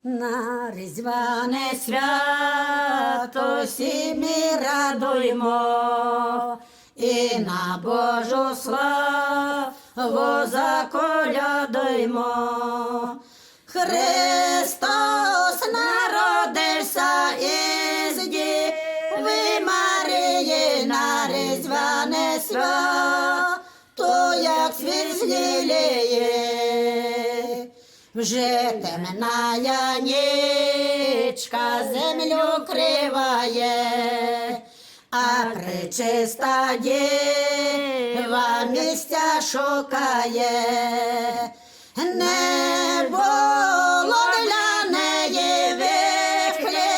На різдвяне свято всі ми радуємо, і на Божу славу заколядуємо. Христос народився із Діви Марії на різдвяне свято, як світ зліліє. Вже темная нічка землю криває, а пречиста діва місця шукає. Не було для неї вихлієми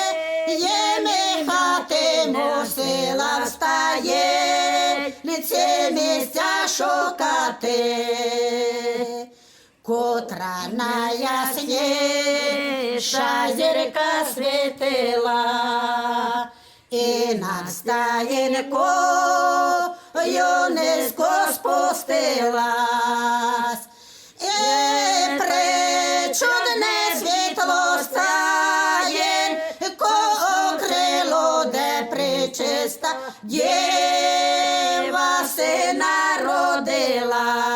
хати, мусила встає ці місця шукати. Котра найясніша зірка світила, і над стаєнкою низько спустилась, і причудне світло стаєнко окрило, де пречиста діва сина родила.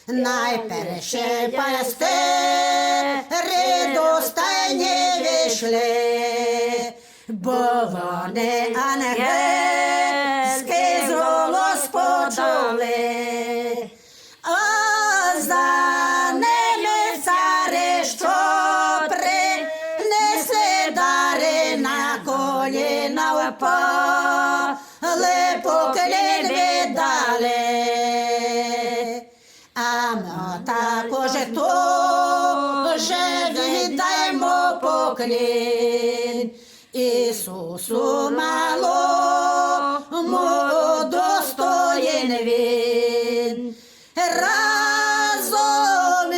Найперше пастири до стайні вийшли, бо вони ангельський голос почули. А за ними цари, що принесли дари, на коліна впали, поклін віддали. А ми також віддаємо поклін Ісусу малому, достоїн Він. Разом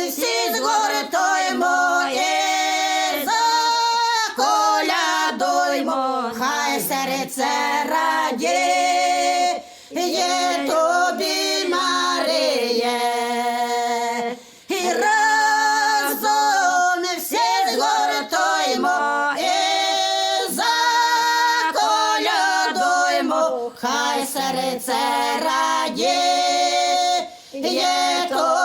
всі згортуємо і заколядуємо, хай серце радіє тобі, Маріє. І разом всі згортуємо і заколядуємо, хай серце радіє тобі.